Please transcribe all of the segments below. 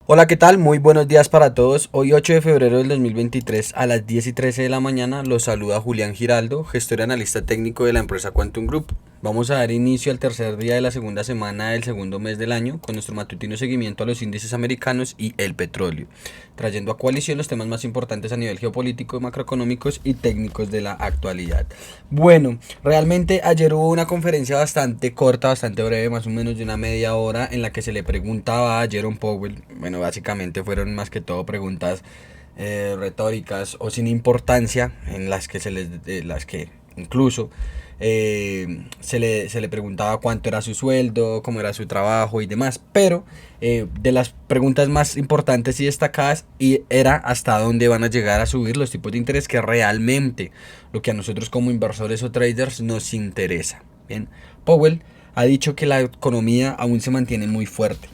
Hola, ¿qué tal? Muy buenos días para todos. Hoy 8 de febrero del 2023 a las 10:13 de la mañana los saluda Julián Giraldo, gestor y analista técnico de la empresa Quantum Group. Vamos a dar inicio al tercer día de la segunda semana del segundo mes del año con nuestro matutino seguimiento a los índices americanos y el petróleo, trayendo a coalición los temas más importantes a nivel geopolítico, macroeconómicos y técnicos de la actualidad. Bueno, realmente ayer hubo una conferencia bastante corta, bastante breve, más o menos de una media hora, en la que se le preguntaba a Jerome Powell. Bueno, básicamente fueron más que todo preguntas retóricas o sin importancia, en las que las que incluso se le preguntaba cuánto era su sueldo, cómo era su trabajo y demás, pero de las preguntas más importantes y destacadas era hasta dónde van a llegar a subir los tipos de interés, que realmente lo que a nosotros como inversores o traders nos interesa. Bien, Powell ha dicho que la economía aún se mantiene muy fuerte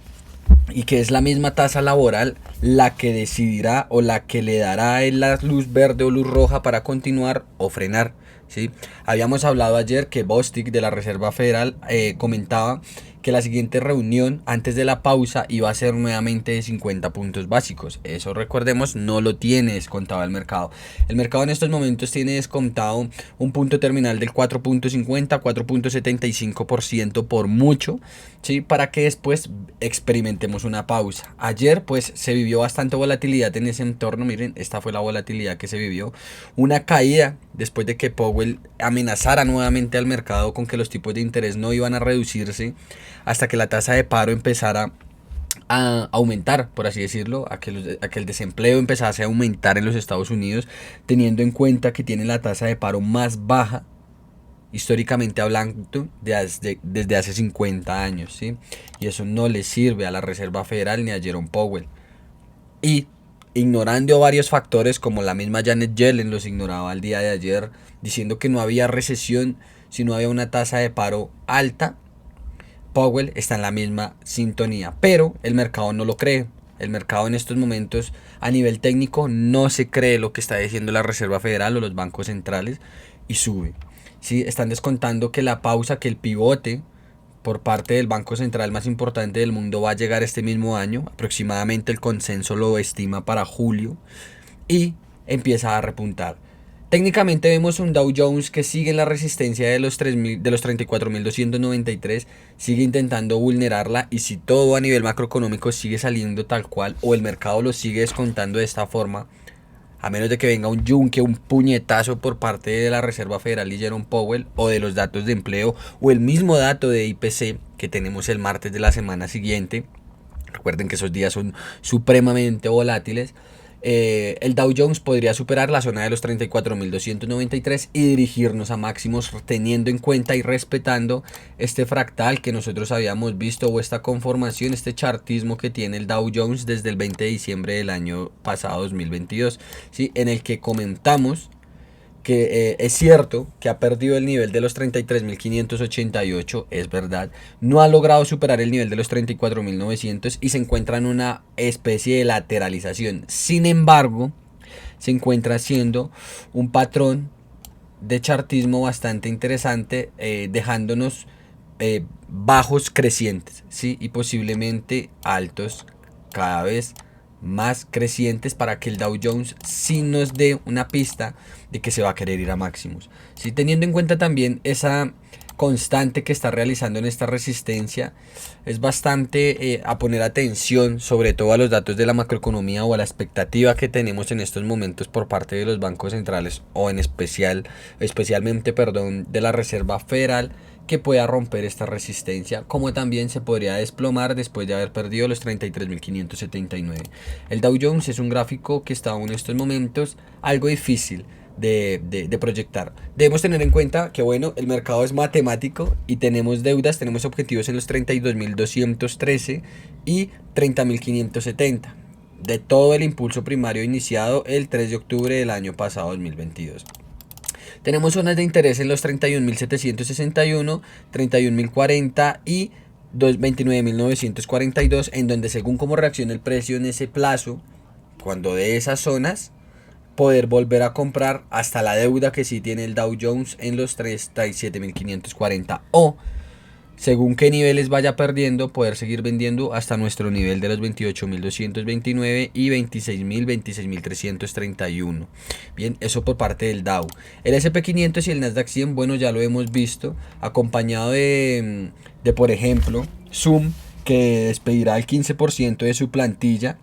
y que es la misma tasa laboral la que decidirá o la que le dará la luz verde o luz roja para continuar o frenar. ¿Sí? Habíamos hablado ayer que Bostic de la Reserva Federal comentaba que la siguiente reunión antes de la pausa iba a ser nuevamente de 50 puntos básicos. Eso, recordemos, no lo tiene descontado el mercado. El mercado en estos momentos tiene descontado un punto terminal del 4.50, 4.75% por mucho, ¿sí? Para que después experimentemos una pausa. Ayer pues se vivió bastante volatilidad en ese entorno. Miren, esta fue la volatilidad que se vivió. Una caída después de que Powell amenazara nuevamente al mercado con que los tipos de interés no iban a reducirse hasta que la tasa de paro empezara a aumentar, por así decirlo, a que el desempleo empezase a aumentar en los Estados Unidos, teniendo en cuenta que tiene la tasa de paro más baja históricamente hablando desde hace 50 años, ¿sí? Y eso no le sirve a la Reserva Federal ni a Jerome Powell. Y ignorando varios factores, como la misma Janet Yellen los ignoraba el día de ayer, diciendo que no había recesión si no había una tasa de paro alta, Powell está en la misma sintonía, pero el mercado no lo cree. El mercado en estos momentos a nivel técnico no se cree lo que está diciendo la Reserva Federal o los bancos centrales y sube. Sí, están descontando que la pausa, que el pivote por parte del banco central más importante del mundo va a llegar este mismo año. Aproximadamente el consenso lo estima para julio y empieza a repuntar. Técnicamente vemos un Dow Jones que sigue en la resistencia de los 3.000, de los 34.293, sigue intentando vulnerarla, y si todo a nivel macroeconómico sigue saliendo tal cual o el mercado lo sigue descontando de esta forma, a menos de que venga un yunque, un puñetazo por parte de la Reserva Federal y Jerome Powell, o de los datos de empleo o el mismo dato de IPC que tenemos el martes de la semana siguiente. Recuerden que esos días son supremamente volátiles. El Dow Jones podría superar la zona de los 34.293 y dirigirnos a máximos, teniendo en cuenta y respetando este fractal que nosotros habíamos visto, o esta conformación, este chartismo que tiene el Dow Jones desde el 20 de diciembre del año pasado 2022, ¿sí? En el que comentamos que es cierto que ha perdido el nivel de los 33.588, es verdad, no ha logrado superar el nivel de los 34.900 y se encuentra en una especie de lateralización. Sin embargo, se encuentra haciendo un patrón de chartismo bastante interesante, dejándonos bajos crecientes, ¿sí? Y posiblemente altos cada vez más crecientes, para que el Dow Jones sí nos dé una pista de que se va a querer ir a máximos. ¿Sí? Teniendo en cuenta también esa constante que está realizando en esta resistencia, es bastante a poner atención, sobre todo a los datos de la macroeconomía o a la expectativa que tenemos en estos momentos por parte de los bancos centrales, o en especialmente, de la Reserva Federal, que pueda romper esta resistencia, como también se podría desplomar después de haber perdido los 33.579. El Dow Jones es un gráfico que está en estos momentos algo difícil de proyectar. Debemos tener en cuenta que, bueno, el mercado es matemático y tenemos deudas, tenemos objetivos en los 32.213 y 30.570 de todo el impulso primario iniciado el 3 de octubre del año pasado 2022. Tenemos zonas de interés en los 31.761, 31.040 y 29.942, en donde, según cómo reacciona el precio en ese plazo, cuando de esas zonas, poder volver a comprar hasta la deuda que sí tiene el Dow Jones en los 37.540, o según qué niveles vaya perdiendo, poder seguir vendiendo hasta nuestro nivel de los 28.229 y 26.331. Bien, eso por parte del Dow. El S&P 500 y el Nasdaq 100, bueno, ya lo hemos visto, acompañado de por ejemplo, Zoom, que despedirá el 15% de su plantilla,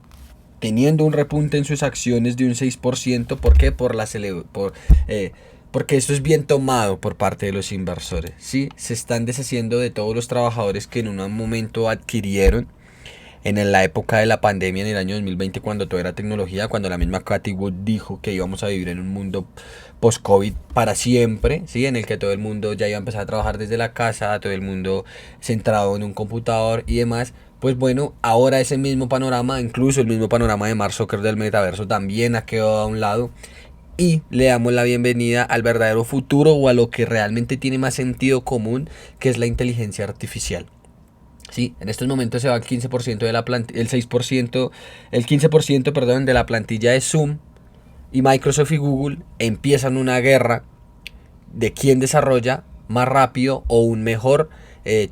teniendo un repunte en sus acciones de un 6%. ¿Por qué? Porque esto es bien tomado por parte de los inversores, ¿sí? Se están deshaciendo de todos los trabajadores que en un momento adquirieron en la época de la pandemia en el año 2020, cuando todo era tecnología, cuando la misma Cathie Wood dijo que íbamos a vivir en un mundo post-COVID para siempre, ¿sí? En el que todo el mundo ya iba a empezar a trabajar desde la casa, todo el mundo centrado en un computador y demás. Pues bueno, ahora ese mismo panorama, incluso el mismo panorama de Mark Zuckerberg del metaverso, también ha quedado a un lado. Y le damos la bienvenida al verdadero futuro, o a lo que realmente tiene más sentido común, que es la inteligencia artificial. Sí, en estos momentos se va el 15% de la el 6%, el 15%, perdón, de la plantilla de Zoom, y Microsoft y Google empiezan una guerra de quién desarrolla más rápido o un mejor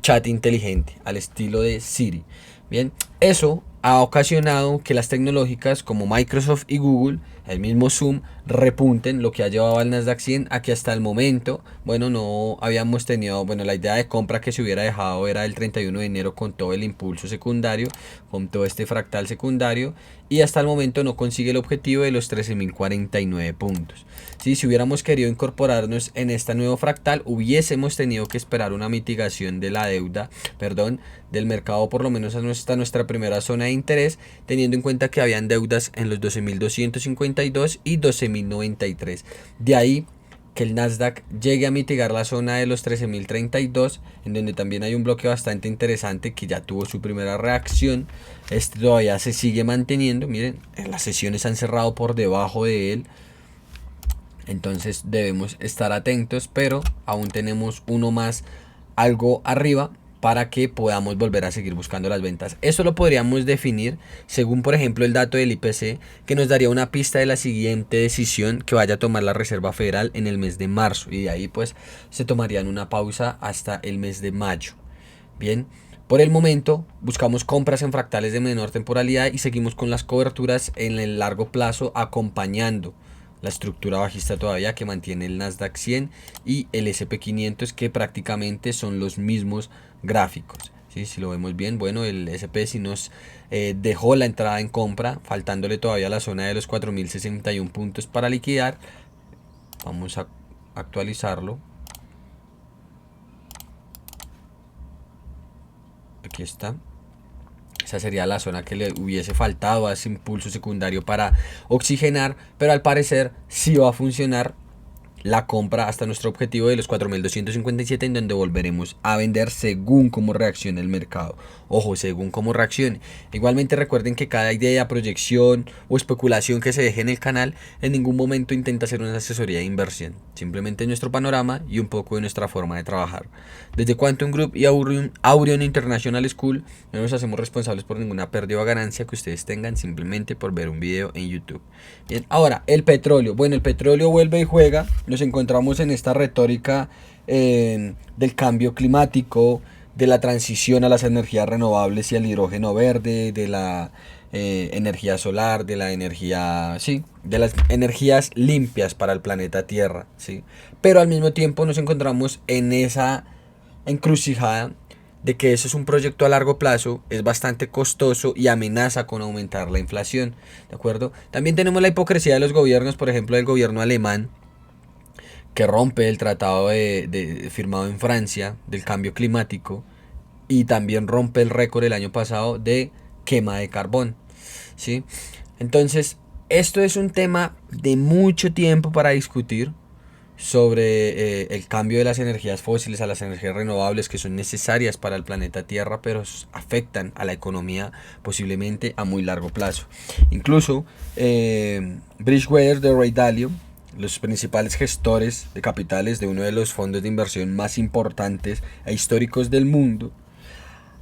chat inteligente al estilo de Siri. Bien, eso ha ocasionado que las tecnológicas como Microsoft y Google, el mismo Zoom, repunten, lo que ha llevado al Nasdaq 100 a que hasta el momento, bueno, no habíamos tenido, bueno, la idea de compra que se hubiera dejado era el 31 de enero con todo el impulso secundario, con todo este fractal secundario, y hasta el momento no consigue el objetivo de los 13.049 puntos. ¿Sí? Si hubiéramos querido incorporarnos en este nuevo fractal, hubiésemos tenido que esperar una mitigación de la deuda, perdón, del mercado, por lo menos hasta nuestra primera zona de interés, teniendo en cuenta que habían deudas en los 12.252 y 12.093. De ahí que el Nasdaq llegue a mitigar la zona de los 13.032, en donde también hay un bloque bastante interesante que ya tuvo su primera reacción. Este todavía se sigue manteniendo, miren, las sesiones han cerrado por debajo de él, entonces debemos estar atentos, pero aún tenemos uno más algo arriba para que podamos volver a seguir buscando las ventas. Eso lo podríamos definir según, por ejemplo, el dato del IPC, que nos daría una pista de la siguiente decisión que vaya a tomar la Reserva Federal en el mes de marzo, y de ahí pues se tomarían una pausa hasta el mes de mayo. Bien, por el momento buscamos compras en fractales de menor temporalidad y seguimos con las coberturas en el largo plazo, acompañando la estructura bajista todavía que mantiene el Nasdaq 100 y el S&P 500, que prácticamente son los mismos gráficos. ¿Sí? Si lo vemos bien, bueno, el S&P sí nos dejó la entrada en compra, faltándole todavía la zona de los 4.061 puntos para liquidar. Vamos a actualizarlo. Aquí está. Esa sería la zona que le hubiese faltado a ese impulso secundario para oxigenar, pero al parecer sí va a funcionar la compra hasta nuestro objetivo de los 4.257, en donde volveremos a vender según cómo reaccione el mercado. Ojo, según cómo reaccione. Igualmente recuerden que cada idea, proyección o especulación que se deje en el canal en ningún momento intenta hacer una asesoría de inversión. Simplemente nuestro panorama y un poco de nuestra forma de trabajar. Desde Quantum Group y Aurion International School no nos hacemos responsables por ninguna pérdida o ganancia que ustedes tengan simplemente por ver un video en YouTube. Bien, ahora el petróleo. Bueno, el petróleo vuelve y juega. Nos encontramos en esta retórica del cambio climático, de la transición a las energías renovables y al hidrógeno verde, de la energía solar, de la energía, sí, de las energías limpias para el planeta Tierra, sí. Pero al mismo tiempo nos encontramos en esa encrucijada de que eso es un proyecto a largo plazo, es bastante costoso y amenaza con aumentar la inflación, ¿de acuerdo? También tenemos la hipocresía de los gobiernos, por ejemplo, el gobierno alemán, que rompe el tratado firmado en Francia del cambio climático, y también rompe el récord el año pasado de quema de carbón, ¿sí? Entonces, esto es un tema de mucho tiempo para discutir sobre el cambio de las energías fósiles a las energías renovables, que son necesarias para el planeta Tierra, pero afectan a la economía posiblemente a muy largo plazo. Incluso Bridgewater de Ray Dalio, los principales gestores de capitales de uno de los fondos de inversión más importantes e históricos del mundo,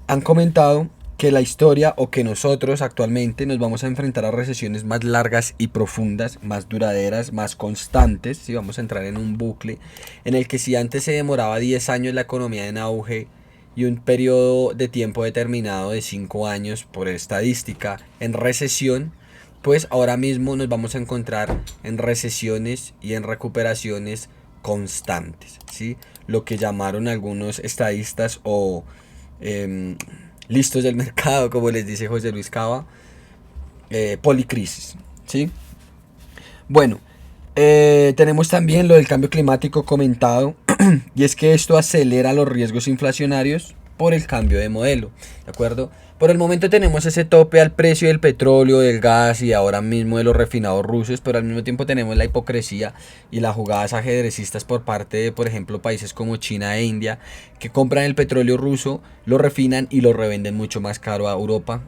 han comentado que la historia, o que nosotros actualmente nos vamos a enfrentar a recesiones más largas y profundas, más duraderas, más constantes, ¿sí? Vamos a entrar en un bucle en el que si antes se demoraba 10 años la economía en auge y un periodo de tiempo determinado de 5 años por estadística en recesión, pues ahora mismo nos vamos a encontrar en recesiones y en recuperaciones constantes, ¿sí? Lo que llamaron algunos estadistas o listos del mercado, como les dice José Luis Cava, policrisis, ¿sí? Bueno, tenemos también lo del cambio climático comentado, y es que esto acelera los riesgos inflacionarios por el cambio de modelo, ¿de acuerdo? Por el momento tenemos ese tope al precio del petróleo, del gas y ahora mismo de los refinados rusos, pero al mismo tiempo tenemos la hipocresía y las jugadas ajedrecistas por parte de, por ejemplo, países como China e India, que compran el petróleo ruso, lo refinan y lo revenden mucho más caro a Europa,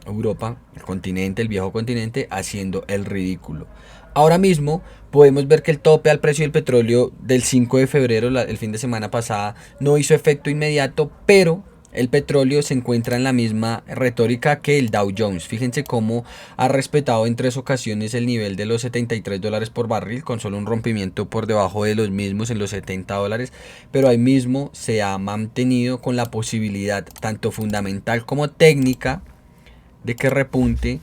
el continente, el viejo continente, haciendo el ridículo. Ahora mismo podemos ver que el tope al precio del petróleo del 5 de febrero, el fin de semana pasada, no hizo efecto inmediato, pero el petróleo se encuentra en la misma retórica que el Dow Jones. Fíjense cómo ha respetado en 3 ocasiones el nivel de los $73 por barril, con solo un rompimiento por debajo de los mismos en los $70, pero ahí mismo se ha mantenido con la posibilidad tanto fundamental como técnica de que repunte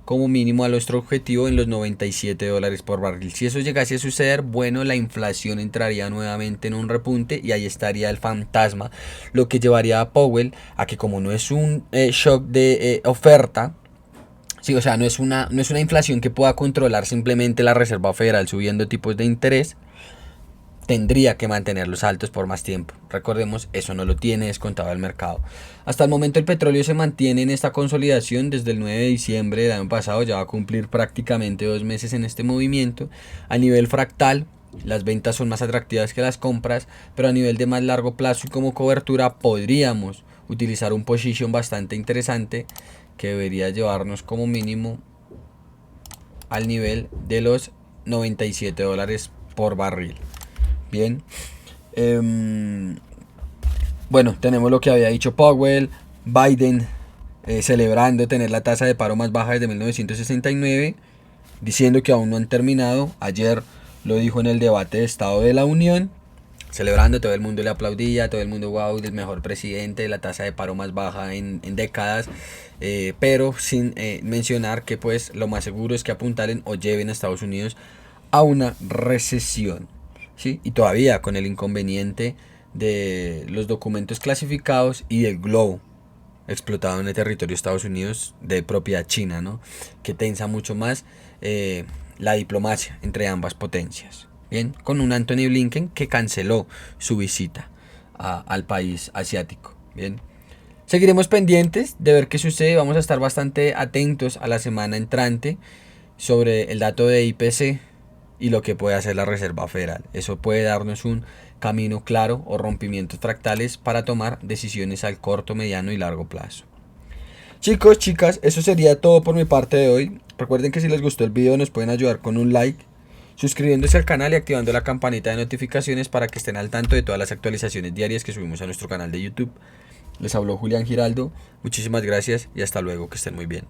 como mínimo a nuestro objetivo en los $97 por barril. Si eso llegase a suceder, bueno, la inflación entraría nuevamente en un repunte y ahí estaría el fantasma, lo que llevaría a Powell a que, como no es un shock de oferta, sí, o sea, no es una inflación que pueda controlar simplemente la Reserva Federal subiendo tipos de interés, tendría que mantenerlos altos por más tiempo. Recordemos, eso no lo tiene descontado el mercado. Hasta el momento el petróleo se mantiene en esta consolidación desde el 9 de diciembre del año pasado, ya va a cumplir prácticamente 2 meses en este movimiento. A nivel fractal, las ventas son más atractivas que las compras, pero a nivel de más largo plazo y como cobertura podríamos utilizar un position bastante interesante que debería llevarnos como mínimo al nivel de los $97 por barril. Bien. Bueno, tenemos lo que había dicho Powell, Biden celebrando tener la tasa de paro más baja desde 1969, diciendo que aún no han terminado. Ayer lo dijo en el debate de Estado de la Unión, celebrando, todo el mundo le aplaudía, todo el mundo, wow, el mejor presidente, la tasa de paro más baja en décadas, pero sin mencionar que pues lo más seguro es que apuntalen o lleven a Estados Unidos a una recesión. ¿Sí? Y todavía con el inconveniente de los documentos clasificados y del globo explotado en el territorio de Estados Unidos de propiedad china, ¿no? Que tensa mucho más la diplomacia entre ambas potencias. Bien, con un Anthony Blinken que canceló su visita al país asiático. Bien, seguiremos pendientes de ver qué sucede. Vamos a estar bastante atentos a la semana entrante sobre el dato de IPC y lo que puede hacer la Reserva Federal. Eso puede darnos un camino claro o rompimientos fractales para tomar decisiones al corto, mediano y largo plazo. Chicos, chicas, eso sería todo por mi parte de hoy. Recuerden que si les gustó el video nos pueden ayudar con un like, suscribiéndose al canal y activando la campanita de notificaciones para que estén al tanto de todas las actualizaciones diarias que subimos a nuestro canal de YouTube. Les habló Julián Giraldo, muchísimas gracias y hasta luego, que estén muy bien.